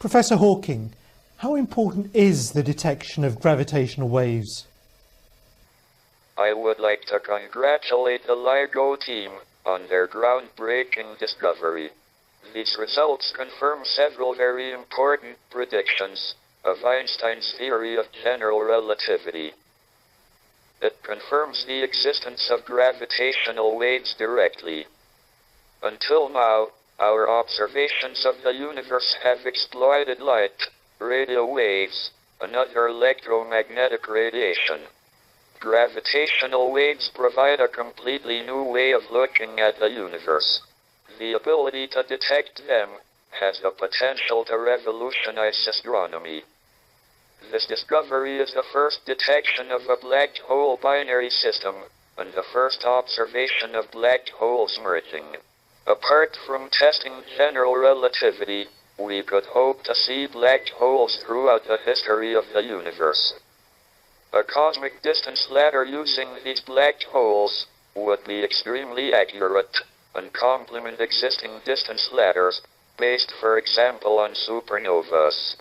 Professor Hawking, how important is the detection of gravitational waves? I would like to congratulate the LIGO team on their groundbreaking discovery. These results confirm several very important predictions of Einstein's theory of general relativity. It confirms the existence of gravitational waves directly. Until now, our observations of the universe have exploited light, radio waves, and other electromagnetic radiation. Gravitational waves provide a completely new way of looking at the universe. The ability to detect them has the potential to revolutionize astronomy. This discovery is the first detection of a black hole binary system and the first observation of black holes merging. Apart from testing general relativity, we could hope to see black holes throughout the history of the universe. A cosmic distance ladder using these black holes would be extremely accurate and complement existing distance ladders based, for example, on supernovas.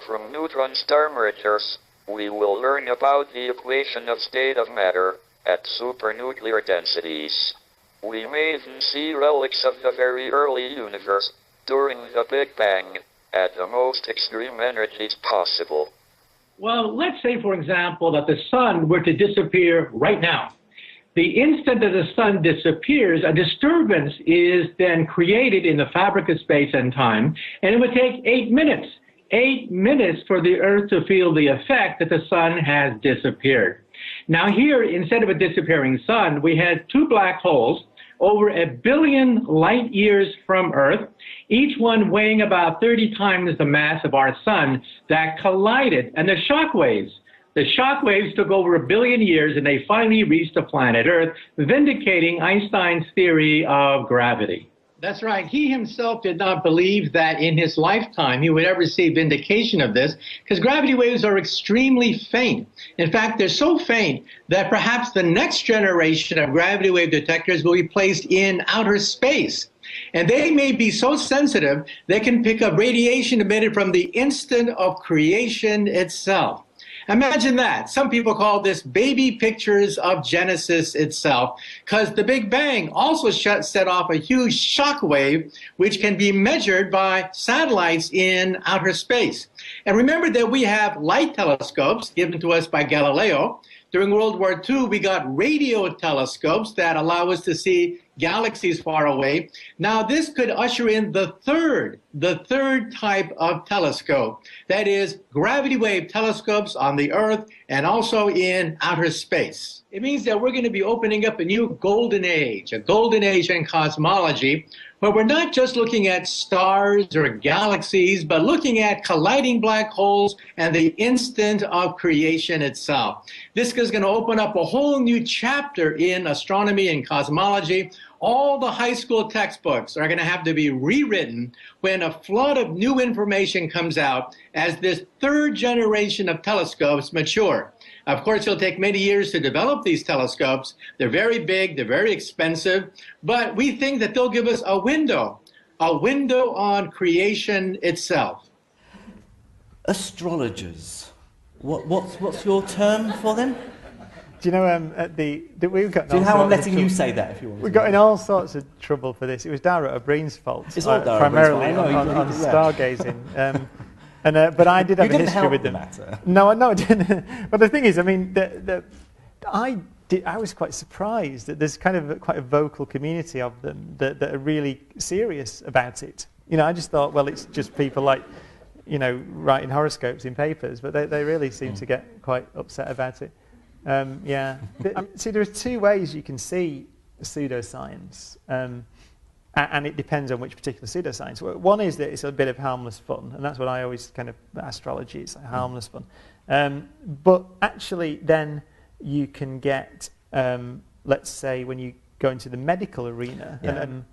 From neutron star mergers, we will learn about the equation of state of matter at supernuclear densities. We may even see relics of the very early universe during the Big Bang at the most extreme energies possible. Well, let's say, for example, that the sun were to disappear right now. The instant that the sun disappears, a disturbance is then created in the fabric of space and time, and it would take 8 minutes. 8 minutes for the Earth to feel the effect that the sun has disappeared. Now here, instead of a disappearing sun, we had two black holes over 1 billion light years from Earth, each one weighing about 30 times the mass of our sun, that collided. And the shock waves took over 1 billion years, and they finally reached the planet Earth, vindicating Einstein's theory of gravity. That's right. He himself did not believe that in his lifetime he would ever see vindication of this, because gravity waves are extremely faint. In fact, they're so faint that perhaps the next generation of gravity wave detectors will be placed in outer space. And they may be so sensitive they can pick up radiation emitted from the instant of creation itself. Imagine that. Some people call this baby pictures of Genesis itself, because the Big Bang also set off a huge shock wave, which can be measured by satellites in outer space. And remember that we have light telescopes given to us by Galileo. During World War II, we got radio telescopes that allow us to see galaxies far away. Now, this could usher in the third type of telescope. That is, gravity wave telescopes on the Earth and also in outer space. It means that we're going to be opening up a new golden age in cosmology, where we're not just looking at stars or galaxies, but looking at colliding black holes and the instant of creation itself. This is going to open up a whole new chapter in astronomy and cosmology. All the high school textbooks are going to have to be rewritten when a flood of new information comes out as this third generation of telescopes mature. Of course, it'll take many years to develop these telescopes. They're very big, they're very expensive, but we think that they'll give us a window on creation itself. Astrologers, what's your term for them? Do you know we've got? Do you know how I'm letting you say that if you want? We got in all sorts of trouble for this. It was Dara O'Brien's fault. It's all Dara primarily on stargazing. But I did have a history with them. Matter. No, I didn't. But the thing is, I mean, I was quite surprised that there's kind of quite a vocal community of them that are really serious about it. You know, I just thought, well, it's just people like, you know, writing horoscopes in papers, but they really seem to get quite upset about it. Yeah. See, there are two ways you can see pseudoscience. And it depends on which particular pseudoscience. One is that it's a bit of harmless fun, and that's what I always kind of, astrology is harmless fun. But actually then you can get, let's say when you go into the medical arena,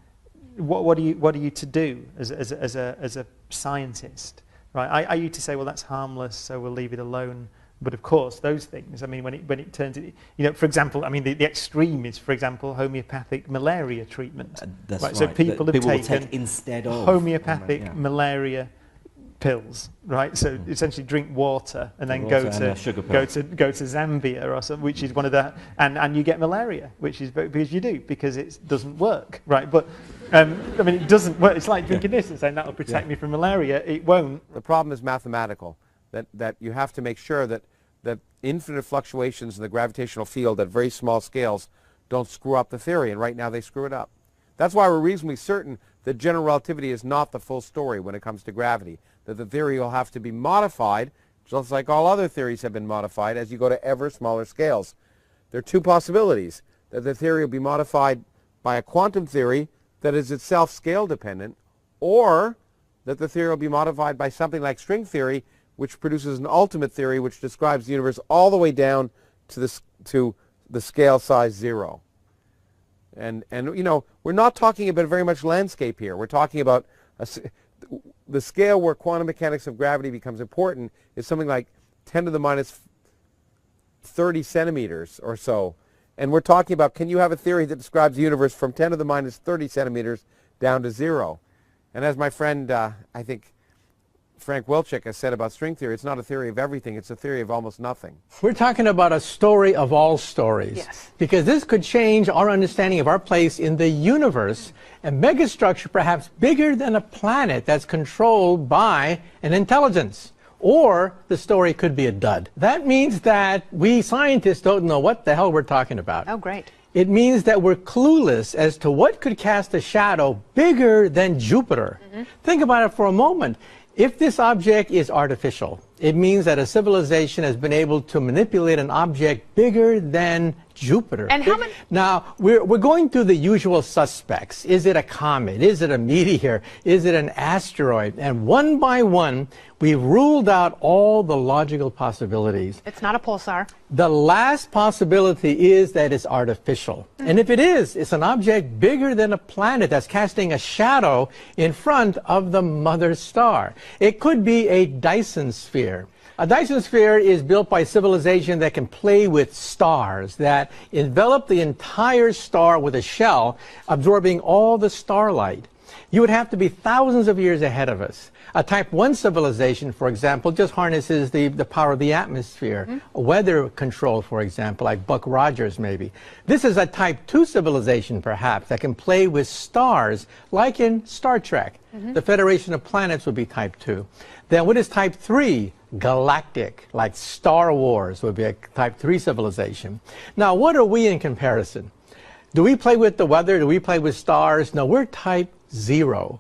what are you to do as a scientist, right? Are you to say, well, that's harmless, so we'll leave it alone? But of course, those things, I mean, when it turns, you know, for example, I mean, the extreme is, for example, homeopathic malaria treatment. That's right. So people have taken instead of homeopathic malaria pills, right? So essentially drink water and then Water go and to a sugar pill. go to Zambia or something, which is one of the, and you get malaria, which is because you do, because it doesn't work, right? But I mean, it doesn't work. It's like drinking this and saying that'll protect me from malaria. It won't. The problem is mathematical, that you have to make sure that infinite fluctuations in the gravitational field at very small scales don't screw up the theory, and right now they screw it up. That's why we're reasonably certain that general relativity is not the full story when it comes to gravity, that the theory will have to be modified, just like all other theories have been modified, as you go to ever smaller scales. There are two possibilities, that the theory will be modified by a quantum theory that is itself scale dependent, or that the theory will be modified by something like string theory, which produces an ultimate theory which describes the universe all the way down to the scale size 0. And you know, we're not talking about very much landscape here. We're talking about the scale where quantum mechanics of gravity becomes important is something like 10 to the minus 30 centimeters or so. And we're talking about, can you have a theory that describes the universe from 10 to the minus 30 centimeters down to 0? And as my friend, I think, Frank Wilczek has said about string theory, it's not a theory of everything, it's a theory of almost nothing. We're talking about a story of all stories. Yes. Because this could change our understanding of our place in the universe, a megastructure perhaps bigger than a planet that's controlled by an intelligence. Or the story could be a dud. That means that we scientists don't know what the hell we're talking about. Oh, great. It means that we're clueless as to what could cast a shadow bigger than Jupiter. Think about it for a moment. If this object is artificial, it means that a civilization has been able to manipulate an object bigger than Jupiter. And how many? Now, we're going through the usual suspects. Is it a comet? Is it a meteor? Is it an asteroid? And one by one, we've ruled out all the logical possibilities. It's not a pulsar. The last possibility is that it's artificial. And if it is, it's an object bigger than a planet that's casting a shadow in front of the mother star. It could be a Dyson sphere. A Dyson sphere is built by civilization that can play with stars, that envelop the entire star with a shell, absorbing all the starlight. You would have to be thousands of years ahead of us. A Type 1 civilization, for example, just harnesses the power of the atmosphere. Weather control, for example, like Buck Rogers maybe. This is a Type 2 civilization, perhaps, that can play with stars, like in Star Trek. The Federation of Planets would be Type 2. Then what is Type 3? Galactic, like Star Wars would be a Type 3 civilization. Now, what are we in comparison? Do we play with the weather? Do we play with stars? No, we're Type 0.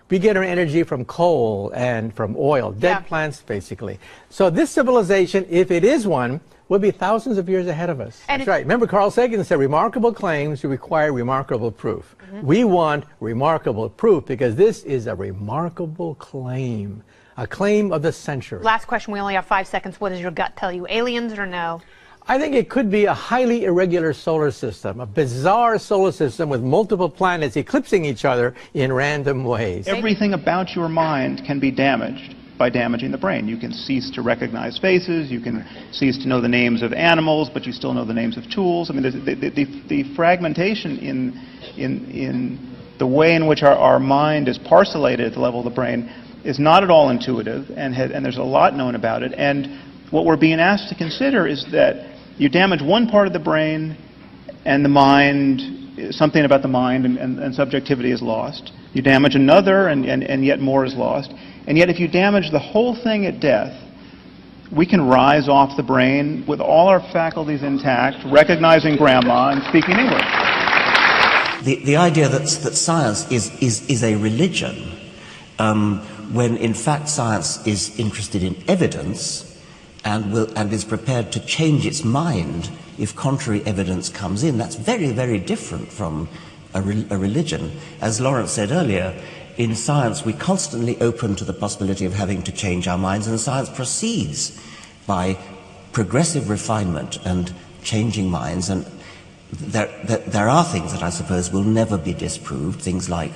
We get our energy from coal and from oil, dead plants, basically. So this civilization, if it is one, will be thousands of years ahead of us. And that's right. Remember, Carl Sagan said, remarkable claims require remarkable proof. We want remarkable proof because this is a remarkable claim, a claim of the century. Last question. We only have 5 seconds. What does your gut tell you? Aliens or no? I think it could be a highly irregular solar system, a bizarre solar system with multiple planets eclipsing each other in random ways. Everything about your mind can be damaged by damaging the brain. You can cease to recognize faces, you can cease to know the names of animals, but you still know the names of tools. I mean, the fragmentation in the way in which our mind is parcellated at the level of the brain is not at all intuitive, and there's a lot known about it. And what we're being asked to consider is that you damage one part of the brain and the mind, something about the mind and subjectivity is lost. You damage another and yet more is lost. And yet if you damage the whole thing at death, we can rise off the brain with all our faculties intact, recognizing grandma and speaking English. The idea that science is a religion, when in fact science is interested in evidence, and is prepared to change its mind if contrary evidence comes in. That's very, very different from a religion. As Lawrence said earlier, in science we constantly open to the possibility of having to change our minds, and science proceeds by progressive refinement and changing minds. And there are things that I suppose will never be disproved, things like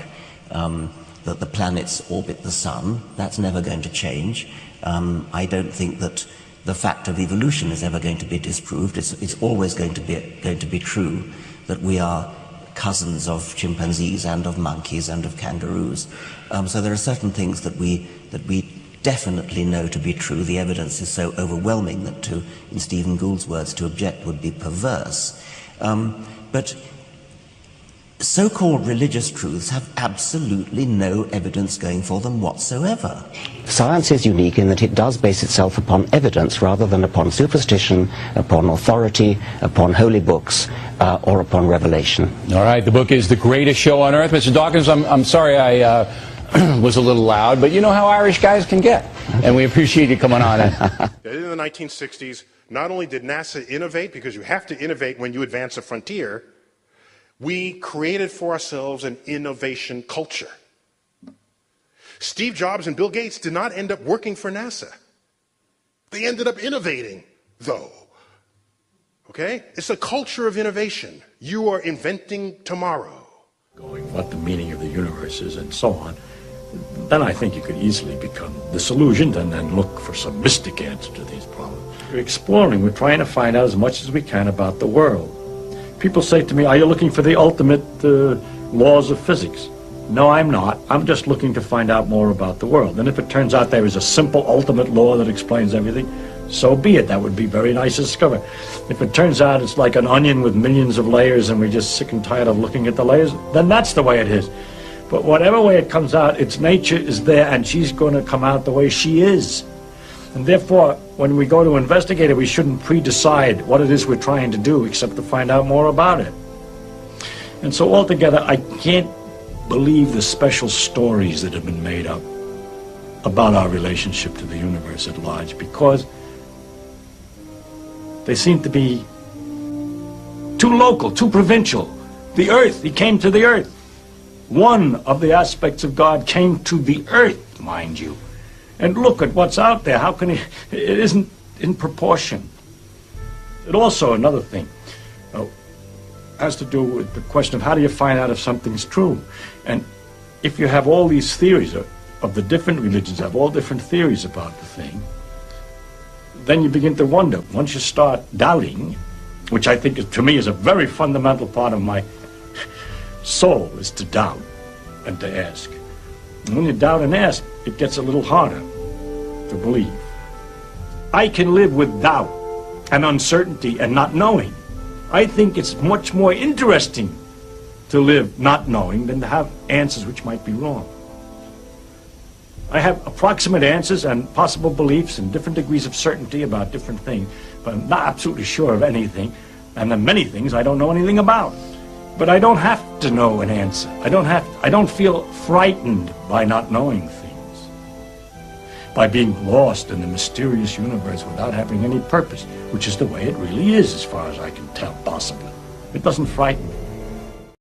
that the planets orbit the sun. That's never going to change. I don't think that the fact of evolution is ever going to be disproved. It's always going to be true that we are cousins of chimpanzees and of monkeys and of kangaroos. So there are certain things that we definitely know to be true. The evidence is so overwhelming that to, in Stephen Gould's words, to object would be perverse. But so-called religious truths have absolutely no evidence going for them whatsoever. Science is unique in that it does base itself upon evidence rather than upon superstition, upon authority, upon holy books, or upon revelation. All right, the book is The Greatest Show on Earth. Mr. Dawkins, I'm sorry I was a little loud, but you know how Irish guys can get, and we appreciate you coming on. In the 1960s, not only did NASA innovate, because you have to innovate when you advance a frontier, we created for ourselves an innovation culture. Steve Jobs and Bill Gates did not end up working for NASA. They ended up innovating, though. Okay? It's a culture of innovation. You are inventing tomorrow. Going what the meaning of the universe is and so on, then I think you could easily become disillusioned and then look for some mystic answer to these problems. We're exploring, we're trying to find out as much as we can about the world. People say to me, are you looking for the ultimate laws of physics? No, I'm not. I'm just looking to find out more about the world. And if it turns out there is a simple ultimate law that explains everything, so be it. That would be very nice to discover. If it turns out it's like an onion with millions of layers and we're just sick and tired of looking at the layers, then that's the way it is. But whatever way it comes out, its nature is there and she's going to come out the way she is. And therefore, when we go to investigate it, we shouldn't pre-decide what it is we're trying to do except to find out more about it. And so altogether, I can't believe the special stories that have been made up about our relationship to the universe at large, because they seem to be too local, too provincial. The earth, he came to the earth. One of the aspects of God came to the earth, mind you. And look at what's out there. How can it isn't in proportion. It also, another thing, has to do with the question of how do you find out if something's true. And if you have all these theories of the different religions, have all different theories about the thing, then you begin to wonder. Once you start doubting, which I think is, to me, is a very fundamental part of my soul, is to doubt and to ask. And when you doubt and ask, it gets a little harder to believe. I can live with doubt and uncertainty and not knowing. I think it's much more interesting to live not knowing than to have answers which might be wrong. I have approximate answers and possible beliefs and different degrees of certainty about different things, but I'm not absolutely sure of anything, and there are many things I don't know anything about. But I don't have to know an answer. I don't feel frightened by not knowing things, by being lost in the mysterious universe without having any purpose, which is the way it really is as far as I can tell, possibly. It doesn't frighten me.